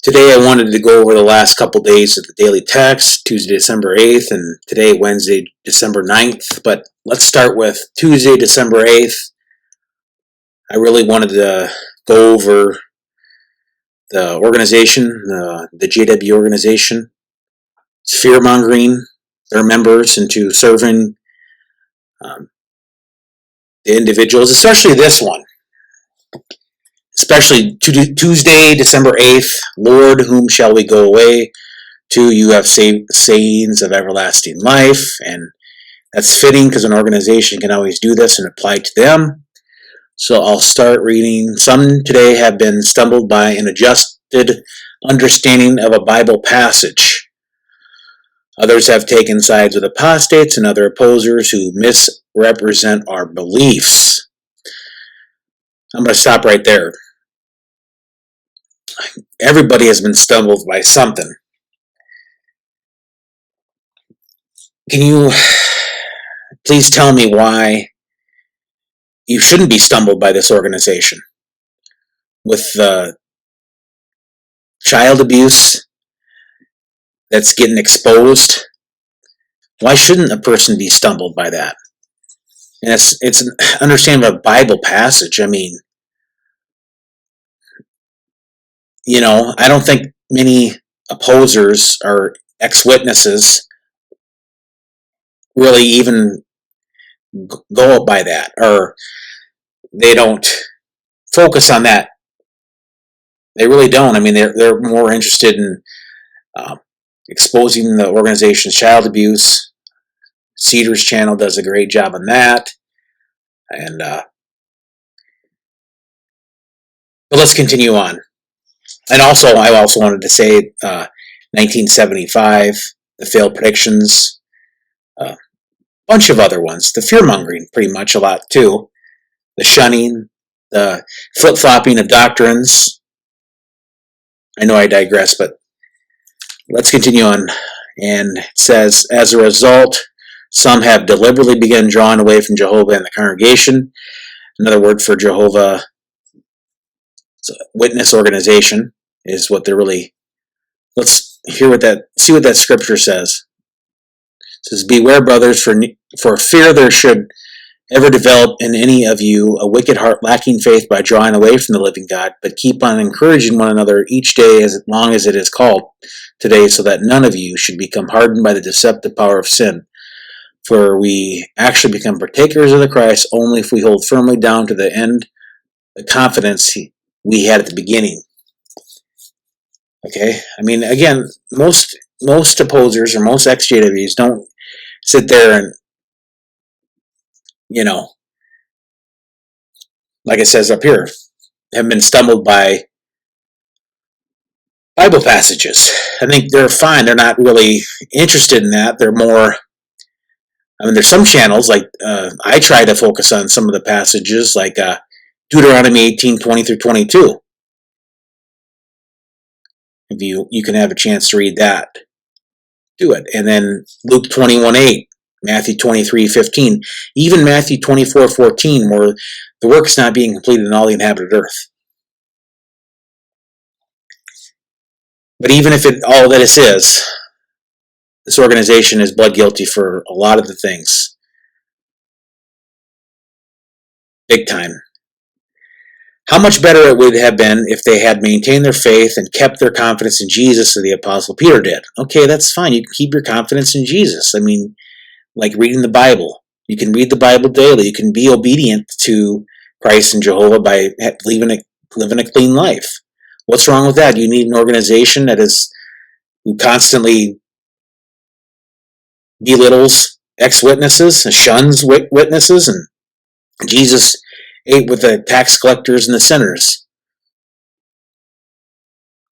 Today I wanted to go over the last couple days of the daily text, Tuesday, December 8th, and today, Wednesday, December 9th. But let's start with Tuesday, December 8th. I really wanted to go over the organization, the JW organization, fear-mongering their members into serving the individuals, especially this one. Especially Tuesday, December 8th, Lord, whom shall we go away to? You have sayings of everlasting life, and that's fitting because an organization can always do this and apply to them. So I'll start reading. Some today have been stumbled by an adjusted understanding of a Bible passage. Others have taken sides with apostates and other opposers who misrepresent our beliefs. I'm going to stop right there. Everybody has been stumbled by something. Can you please tell me why you shouldn't be stumbled by this organization? With child abuse that's getting exposed, why shouldn't a person be stumbled by that? And it's an understanding of a Bible passage. I mean, I don't think many opposers or ex-witnesses really even go by that, or they don't focus on that. They really don't. I mean, they're more interested in exposing the organization's child abuse. Cedar's channel does a great job on that. And but let's continue on. And I also wanted to say 1975, the failed predictions, a bunch of other ones, the fear-mongering pretty much a lot too, the shunning, the flip-flopping of doctrines. I know I digress, but let's continue on. And it says, as a result, some have deliberately begun drawing away from Jehovah and the congregation. Another word for Jehovah Witness organization is what they're really. Let's see what that scripture says. It says, beware, brothers, for fear there should ever develop in any of you a wicked heart lacking faith by drawing away from the living God, but keep on encouraging one another each day as long as it is called today, so that none of you should become hardened by the deceptive power of sin. For we actually become partakers of the Christ only if we hold firmly down to the end the confidence we had at the beginning. Okay, I mean, again, most opposers or most ex-JWs don't sit there and, like it says up here, have been stumbled by Bible passages. I think they're fine. They're not really interested in that. They're more, there's some channels, like I try to focus on some of the passages, like Deuteronomy 18:20 through 22. If you can have a chance to read that, do it. And then Luke 21:8, Matthew 23:15, even Matthew 24:14, where the work's not being completed in all the inhabited earth. But even if all that it is, this organization is blood guilty for a lot of the things. Big time. How much better it would have been if they had maintained their faith and kept their confidence in Jesus as the Apostle Peter did. Okay, that's fine. You can keep your confidence in Jesus. I mean, like reading the Bible. You can read the Bible daily. You can be obedient to Christ and Jehovah by living a clean life. What's wrong with that? You need an organization who constantly belittles ex-witnesses and shuns witnesses, and Jesus ate with the tax collectors and the sinners.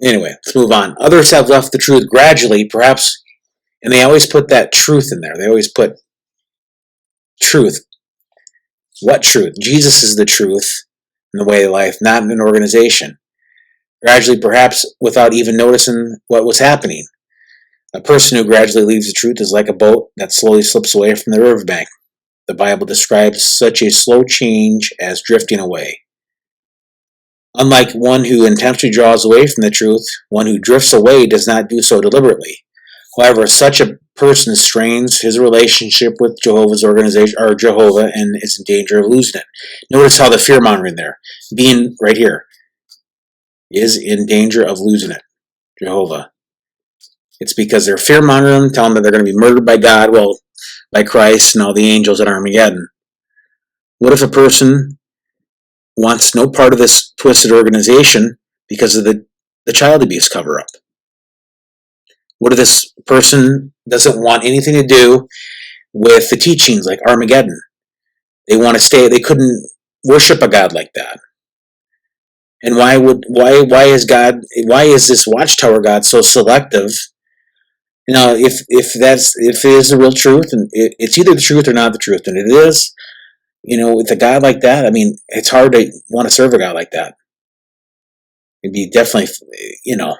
Anyway, let's move on. Others have left the truth gradually, perhaps, and they always put that truth in there. They always put truth. What truth? Jesus is the truth in the way of life, not in an organization. Gradually, perhaps without even noticing what was happening. A person who gradually leaves the truth is like a boat that slowly slips away from the riverbank. The Bible describes such a slow change as drifting away. Unlike one who intentionally draws away from the truth, one who drifts away does not do so deliberately. However, such a person strains his relationship with Jehovah's organization or Jehovah and is in danger of losing it. Notice how the fear mongering there, being right here, is in danger of losing it. Jehovah. It's because they're fear mongering, telling them they're going to be murdered by God, well, by Christ and all the angels at Armageddon. What if a person wants no part of this twisted organization because of the child abuse cover-up? What if this person doesn't want anything to do with the teachings like Armageddon? They want to stay, they couldn't worship a God like that. And why is this Watchtower God so selective? You know, if it is the real truth, and it's either the truth or not the truth, and it is, you know, with a God like that, I mean, it's hard to want to serve a God like that. It'd be definitely, you know,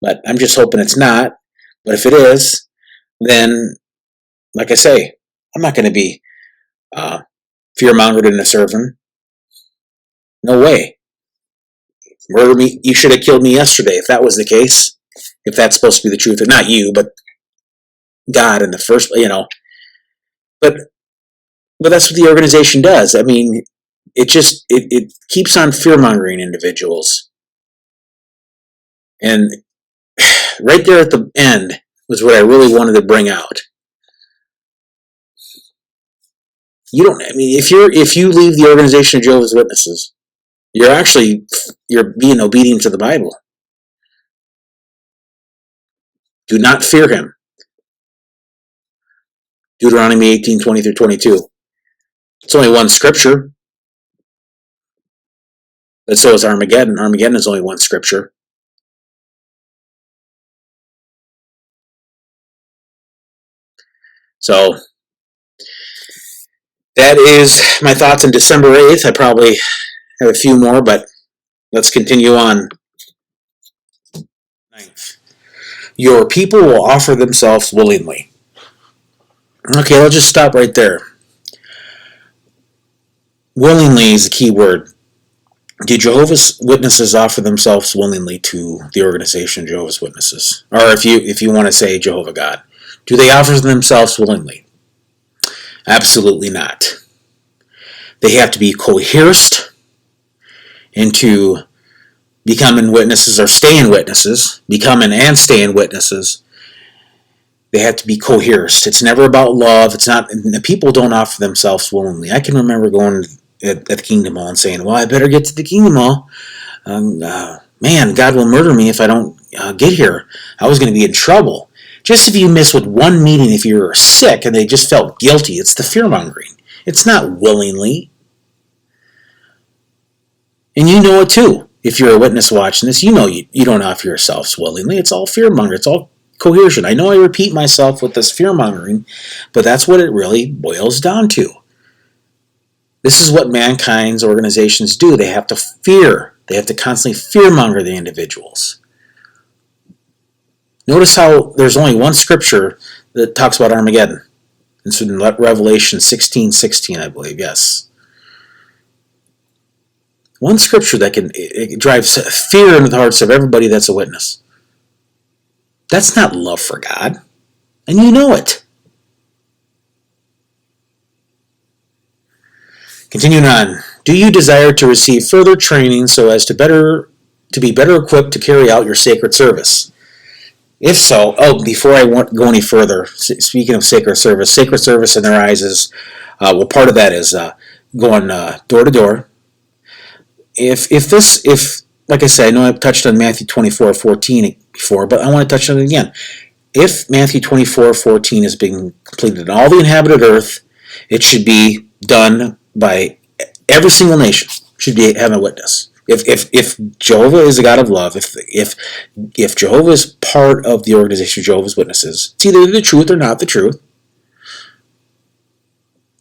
but I'm just hoping it's not. But if it is, then, like I say, I'm not going to be fear-mongered into serving. No way. Murder me, you should have killed me yesterday if that was the case. If that's supposed to be the truth. Or not you, but God in the first, you know. But that's what the organization does. I mean, it keeps on fear-mongering individuals. And right there at the end was what I really wanted to bring out. You don't, I mean, if you leave the organization of Jehovah's Witnesses, you're being obedient to the Bible. Do not fear him. Deuteronomy 18:20-22. It's only one scripture. But so is Armageddon. Armageddon is only one scripture. So that is my thoughts on December 8th. I probably have a few more, but let's continue on. 9th. Your people will offer themselves willingly. Okay, I'll just stop right there. Willingly is the key word. Do Jehovah's Witnesses offer themselves willingly to the organization Jehovah's Witnesses? Or if you want to say Jehovah God, do they offer themselves willingly? Absolutely not. They have to be coerced into becoming witnesses or staying witnesses, becoming and staying witnesses. They have to be coerced. It's never about love. It's not. The people don't offer themselves willingly. I can remember going at the Kingdom Hall and saying, "Well, I better get to the Kingdom Hall. Man, God will murder me if I don't get here. I was going to be in trouble." Just if you miss with one meeting, if you're sick and they just felt guilty, it's the fear-mongering. It's not willingly. And you know it too. If you're a witness watching this, you know you don't offer yourselves willingly. It's all fear-mongering. It's all coercion. I know I repeat myself with this fear-mongering, but that's what it really boils down to. This is what mankind's organizations do. They have to fear. They have to constantly fear-monger the individuals. Notice how there's only one scripture that talks about Armageddon. It's in Revelation 16:16, I believe, yes. One scripture that it drives fear into the hearts of everybody that's a witness. That's not love for God, and you know it. Continuing on, do you desire to receive further training so as to be better equipped to carry out your sacred service? If so, before I go any further, speaking of sacred service in their eyes is, part of that is going door to door. If like I said, I know I've touched on Matthew 24:14 before, but I want to touch on it again. If Matthew 24:14 is being completed on all the inhabited earth, it should be done by every single nation. Should be having a witness. If Jehovah is a God of love, if Jehovah is part of the organization of Jehovah's Witnesses, it's either the truth or not the truth.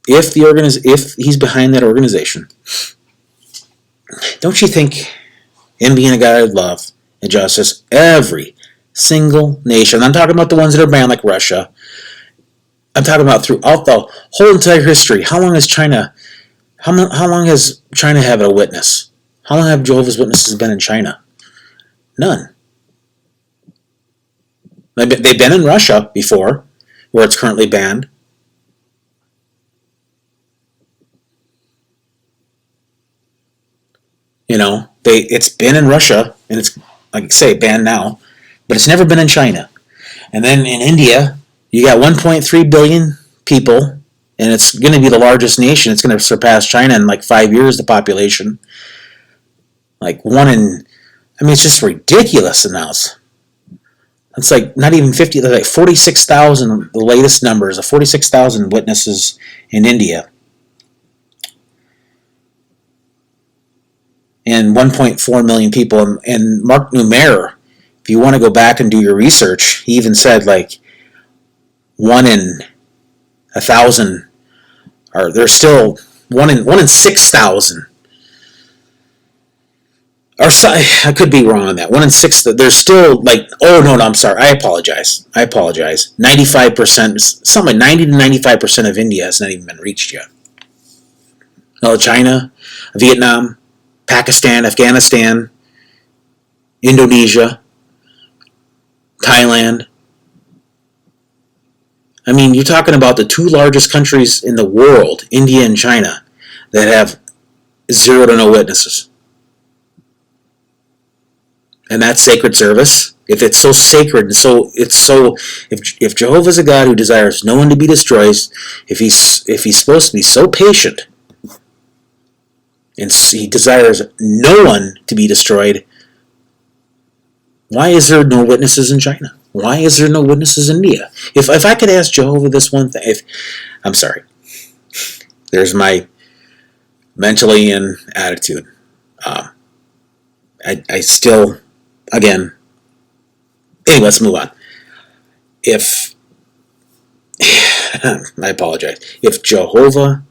If he's behind that organization, don't you think him being a God of love and justice, every single nation, I'm talking about the ones that are banned like Russia, I'm talking about throughout the whole entire history, how long has China had a witness? How long have Jehovah's Witnesses been in China? None. They've been in Russia before, where it's currently banned. It's been in Russia, and it's, like I say, banned now, but it's never been in China. And then in India, you got 1.3 billion people, and it's going to be the largest nation. It's going to surpass China in like 5 years, the population. Like it's just ridiculous amounts. It's like not even 50, like 46,000, the latest numbers, of 46,000 witnesses in India. And 1.4 million people. And Mark Numer, if you want to go back and do your research, he even said like 1 in 1,000, or there's still 1 in 6,000. Or I could be wrong on that. 1 in 6. There's still like, oh no, I'm sorry. I apologize. 95%, something like 90 to 95% of India has not even been reached yet. No, China, Vietnam, Pakistan, Afghanistan, Indonesia, Thailand. I mean, you're talking about the 2 largest countries in the world, India and China, that have 0 to no witnesses. And that's sacred service. If it's so sacred, if Jehovah's a God who desires no one to be destroyed, if he's supposed to be so patient, and he desires no one to be destroyed, why is there no witnesses in China? Why is there no witnesses in India? If I could ask Jehovah this one thing, I'm sorry, there's my mentally in attitude. I still, again, anyway, let's move on. I apologize. If Jehovah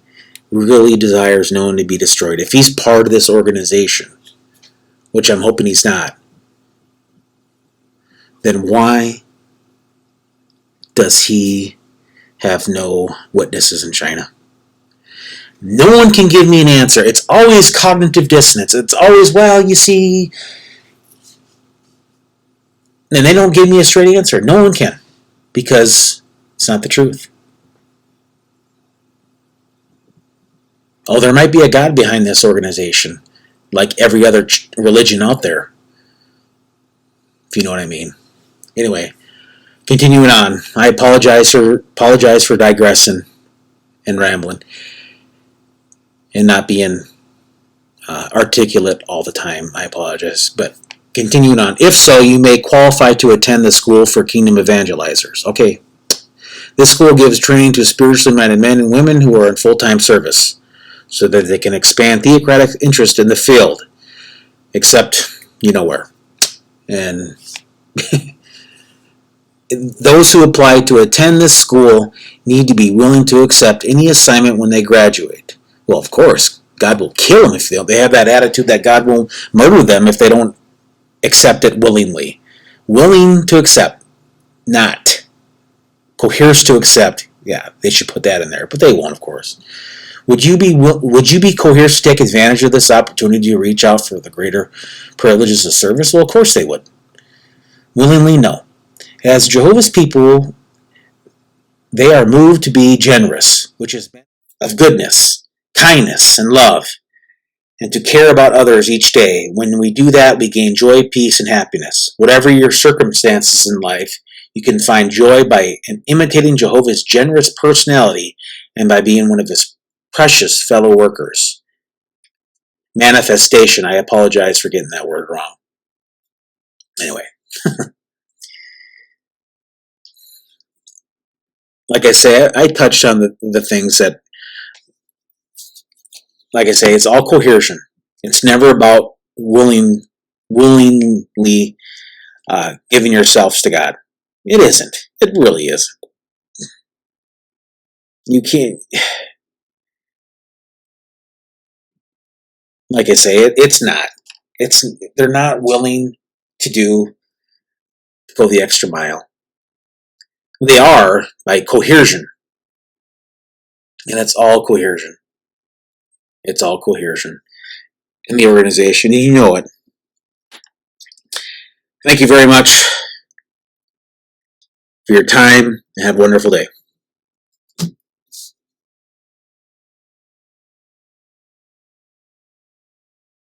really desires no one to be destroyed, if he's part of this organization, which I'm hoping he's not, then why does he have no witnesses in China? No one can give me an answer. It's always cognitive dissonance. It's always, well, you see, and they don't give me a straight answer. No one can, because it's not the truth. Oh, there might be a God behind this organization, like every other religion out there, if you know what I mean. Anyway, continuing on. I apologize for digressing and rambling and not being articulate all the time. I apologize. But continuing on. If so, you may qualify to attend the school for kingdom evangelizers. Okay. This school gives training to spiritually minded men and women who are in full-time service, so that they can expand theocratic interest in the field, except you know where. And those who apply to attend this school need to be willing to accept any assignment when they graduate. Well, of course, God will kill them if they have that attitude that God will murder them if they don't accept it willingly. Willing to accept, not coerce to accept. Yeah, they should put that in there, but they won't, of course. Would you be coerced to take advantage of this opportunity to reach out for the greater privileges of service? Well, of course they would. Willingly, no. As Jehovah's people, they are moved to be generous, which is of goodness, kindness, and love, and to care about others each day. When we do that, we gain joy, peace, and happiness. Whatever your circumstances in life, you can find joy by imitating Jehovah's generous personality and by being one of his precious fellow workers. Manifestation. I apologize for getting that word wrong. Anyway. Like I say, I touched on the things that, like I say, it's all coercion. It's never about willingly giving yourselves to God. It isn't. It really isn't. You can't. Like I say, it's not. They're not willing to go the extra mile. They are by coercion, and it's all coercion. It's all coercion. in the organization. You know it. Thank you very much for your time, and have a wonderful day.